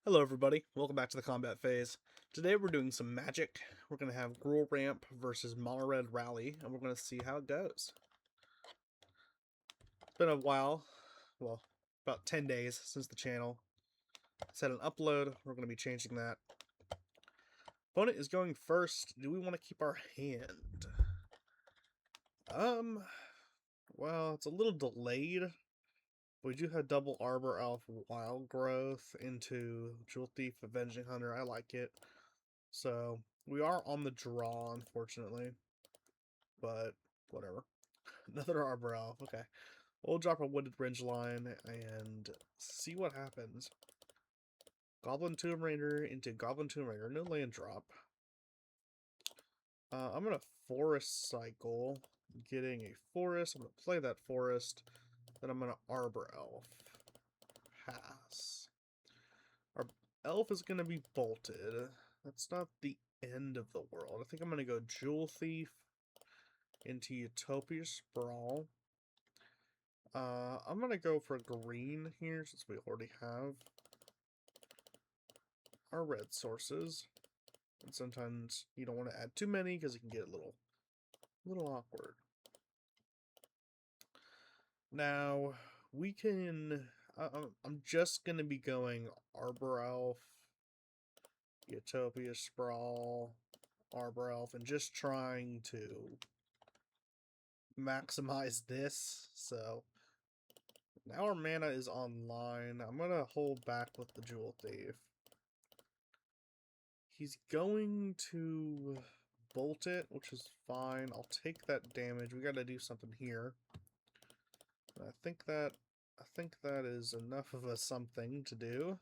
Hello everybody, welcome back to the combat phase. Today we're doing some magic. We're going to have Gruul Ramp versus Mono Red Rally, and we're going to see how it goes. It's been a while, well, about 10 days since the channel set an upload. We're going to be changing that. Opponent is going first. Do we want to keep our hand? Well, it's a little delayed. We do have double Arbor Elf Wild Growth into Jewel Thief Avenging Hunter. I like it. So, we are on the draw, unfortunately. But, whatever. Another Arbor Elf, okay. We'll drop a Wooded Ridgeline and see what happens. Goblin Tomb Raider into Goblin Tomb Raider. No land drop. I'm going to Forest Cycle. Getting a Forest. I'm going to play that Forest. Then I'm going to Arbor Elf. Pass. Our Elf is going to be bolted. That's not the end of the world. I think I'm going to go Jewel Thief into Utopia Sprawl. I'm going to go for green here since we already have our red sources. And sometimes you don't want to add too many because it can get a little awkward. Now, we can... I'm just going to be going Arbor Elf, Utopia Sprawl, Arbor Elf, and just trying to maximize this. So, now our mana is online. I'm going to hold back with the Jewel Thief. He's going to bolt it, which is fine. I'll take that damage. We got to do something here. I think that is enough of a something to do.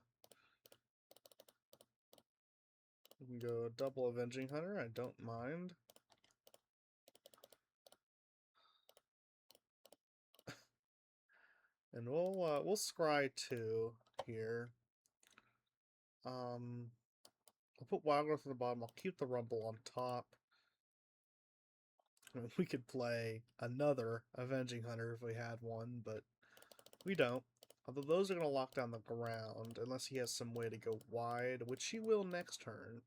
We can go double Avenging Hunter. I don't mind. And we'll scry 2 here. I'll put Wild Growth on the bottom. I'll keep the Rumble on top. I mean, we could play another Avenging Hunter if we had one, but we don't. Although those are going to lock down the ground, unless he has some way to go wide, which he will next turn.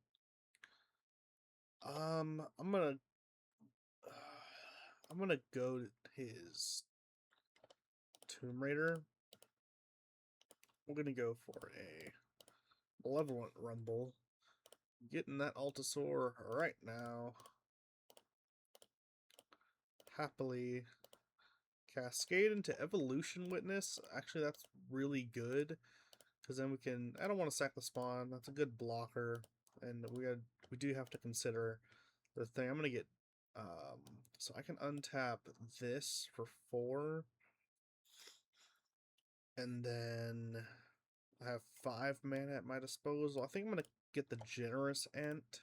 I'm gonna go to his Tomb Raider. We're gonna go for a Malevolent Rumble. Getting that Altasaur right now. Happily. Cascade into Evolution Witness. Actually, that's really good. Because then we can... I don't want to sack the spawn. That's a good blocker. And we do have to consider the thing. I'm going to get... so I can untap this for 4. And then I have 5 mana at my disposal. I think I'm going to get the Generous Ent.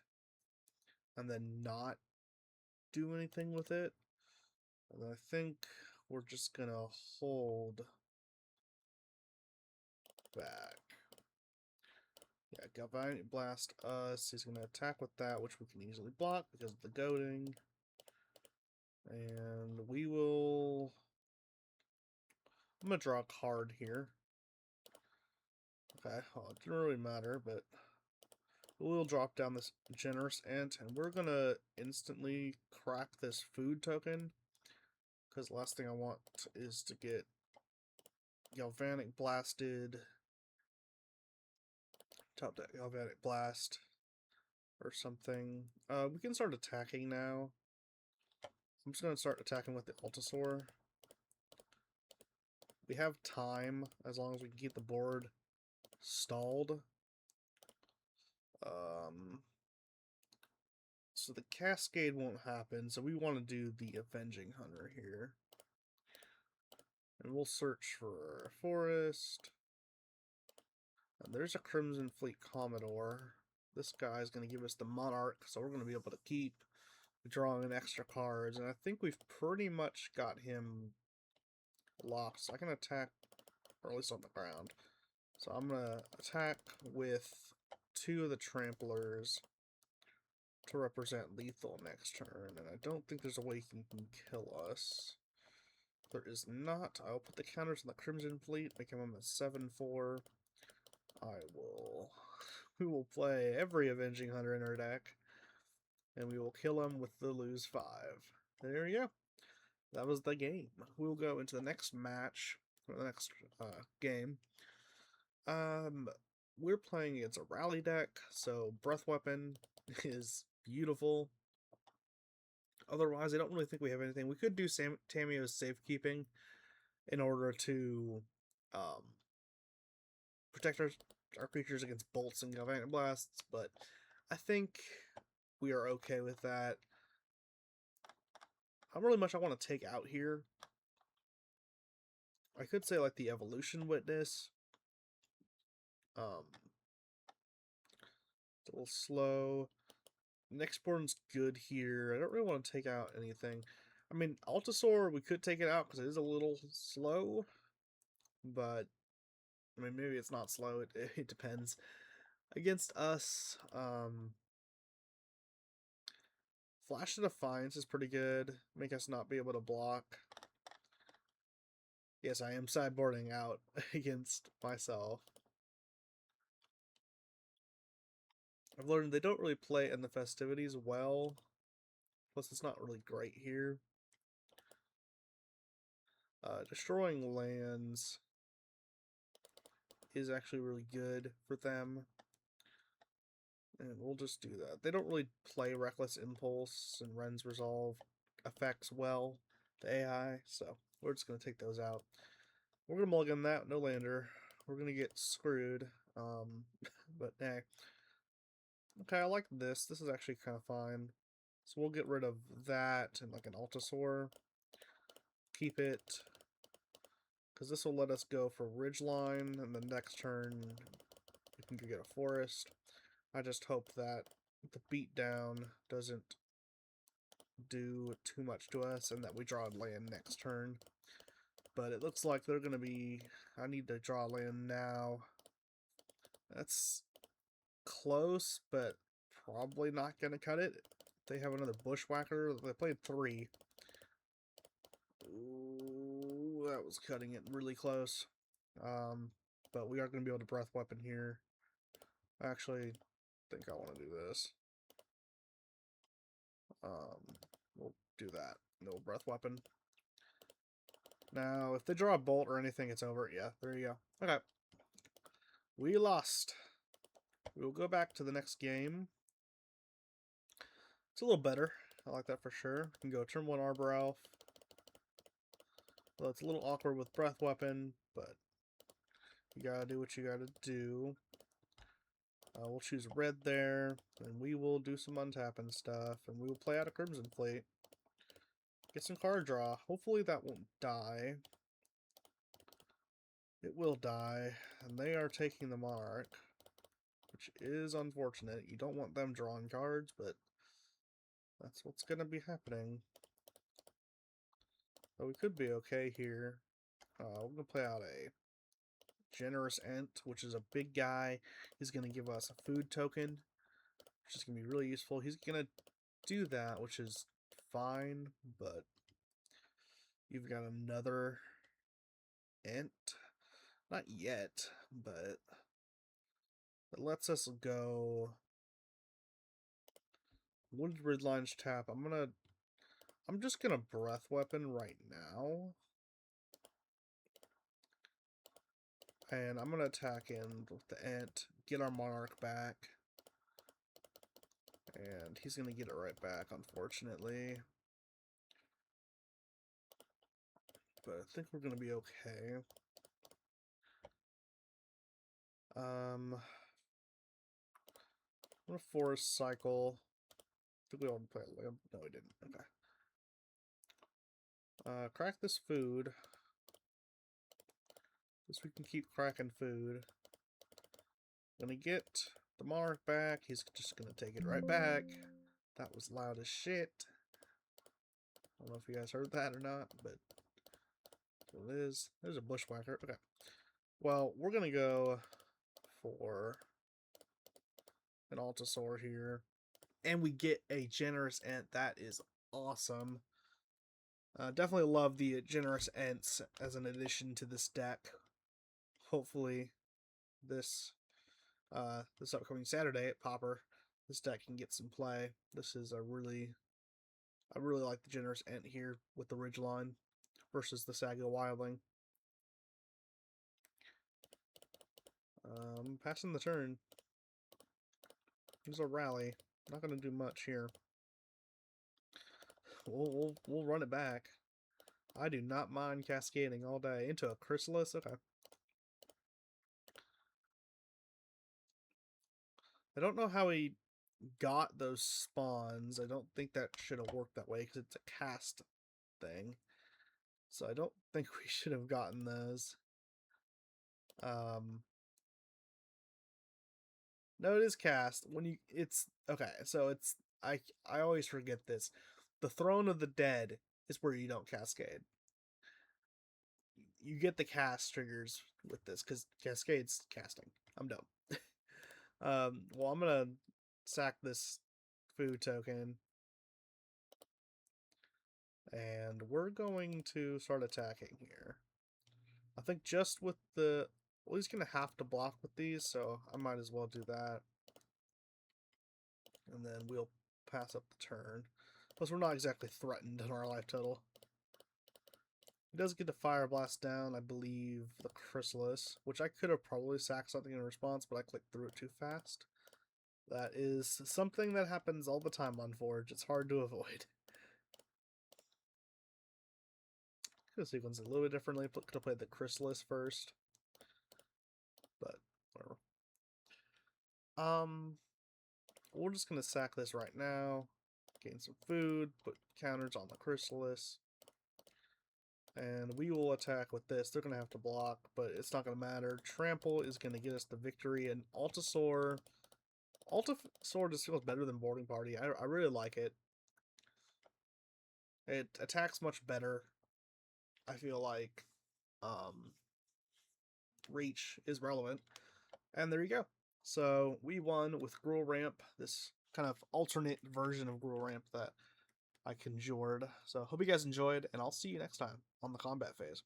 And then not do anything with it. And I think we're just going to hold back. Yeah, Galvanic Blast us. He's going to attack with that, which we can easily block because of the goading. And we will... I'm going to draw a card here. Okay, well, it didn't really matter, but we'll drop down this Generous Ent, and we're going to instantly crack this food token. Because the last thing I want is to get Galvanic Blasted... Top deck Galvanic Blast or something. We can start attacking now. I'm just going to start attacking with the Altasaur. We have time as long as we can keep the board stalled. So the Cascade won't happen, so we want to do the Avenging Hunter here. And we'll search for a forest. And there's a Crimson Fleet Commodore. This guy's going to give us the Monarch, so we're going to be able to keep drawing in extra cards. And I think we've pretty much got him locked. So I can attack, or at least on the ground. So I'm going to attack with 2 of the Tramplers to represent lethal next turn. And I don't think there's a way he can kill us. There is not. I'll put the counters on the Crimson Fleet, make him a 7/4. I will we will play every Avenging Hunter in our deck, and we will kill him with the lose 5. There you go. That was the game. We'll go into the next match, or the next game. We're playing against a rally deck, so Breath Weapon is beautiful. Otherwise, I don't really think we have anything. We could do Tamio's safekeeping in order to protect our creatures against bolts and galvanic blasts, but I think we are okay with that. How really much I want to take out here. I could say like the Evolution Witness. It's a little slow. Next board's good here. I don't really want to take out anything. I mean, Altasaur, we could take it out because it is a little slow. But, I mean, maybe it's not slow. It depends. Against us, Flash of Defiance is pretty good. Make us not be able to block. Yes, I am sideboarding out against myself. I've learned they don't really play in the festivities well. Plus, it's not really great here. Destroying lands is actually really good for them. And we'll just do that. They don't really play Reckless Impulse and Ren's Resolve effects well, the AI, so we're just going to take those out. We're going to mulligan that, no lander. We're going to get screwed, but hey. Okay, I like this. This is actually kind of fine. So we'll get rid of that and like an Altasaur. Keep it, because this will let us go for Ridgeline, and the next turn we can get a forest. I just hope that the beatdown doesn't do too much to us and that we draw a land next turn. But it looks like they're going to be... I need to draw land now. That's close, but probably not going to cut it. They have another Bushwhacker. They played 3. Ooh, that was cutting it really close. But we are going to be able to Breath Weapon here. Actually, I think I want to do this. We'll do that. No Breath Weapon. Now, if they draw a bolt or anything, it's over. Yeah, there you go. Okay. We lost. We'll go back to the next game. It's a little better. I like that for sure. We can go turn 1 Arbor Elf. Well, it's a little awkward with Breath Weapon, but you gotta do what you gotta do. We'll choose red there, and we will do some untapping stuff, and we will play out a Crimson Fleet. Get some card draw. Hopefully that won't die. It will die, and they are taking the Monarch, which is unfortunate. You don't want them drawing cards, but that's what's going to be happening. But we could be okay here. We're going to play out a Generous Ent, which is a big guy. He's going to give us a food token, which is going to be really useful. He's going to do that, which is fine, but you've got another Ent. Not yet, but it lets us go. Wooded Ridgelines tap. I'm just gonna Breath Weapon right now. And I'm gonna attack in with the Ent, get our Monarch back. And he's gonna get it right back, unfortunately. But I think we're gonna be okay. I'm gonna Forest Cycle. I think we all play a limb. No, we didn't. Okay. Crack this food. This we can keep cracking food. Gonna get the Monarch back. He's just gonna take it right back. That was loud as shit. I don't know if you guys heard that or not, but that's what it is. There's a Bushwhacker. Okay. Well, we're gonna go for an Altasaur here. And we get a Generous Ent. That is awesome. Definitely love the Generous Ents as an addition to this deck. Hopefully this this upcoming Saturday at Pauper, this deck can get some play. This is I really like the Generous Ent here with the Ridgeline versus the Sago Wildling. Passing the turn. There's a rally. Not going to do much here. We'll run it back. I do not mind cascading all day into a Chrysalis. Okay. I don't know how he got those spawns. I don't think that should have worked that way because it's a cast thing. So I don't think we should have gotten those. No, it is cast. When you it's okay, so it's I always forget this. The Throne of the Dead is where you don't cascade. You get the cast triggers with this because Cascade's casting. I'm dumb. Well, I'm gonna sack this food token, and we're going to start attacking here. I think just with the well, he's gonna have to block with these, so I might as well do that, and then we'll pass up the turn. Plus, we're not exactly threatened in our life total. He does get the Fire Blast down, I believe, the Chrysalis, which I could have probably sacked something in response, but I clicked through it too fast. That is something that happens all the time on Forge. It's hard to avoid. Could have sequenced it a little bit differently. Could have played the Chrysalis first. But, whatever. We're just going to sack this right now. Gain some food. Put counters on the Chrysalis. And we will attack with this. They're going to have to block, but it's not going to matter. Trample is going to get us the victory. And Altasaur just feels better than Boarding Party. I really like it. It attacks much better. I feel like reach is relevant. And there you go. So we won with Gruul Ramp, this kind of alternate version of Gruul Ramp that I conjured. So hope you guys enjoyed, and I'll see you next time on the combat phase.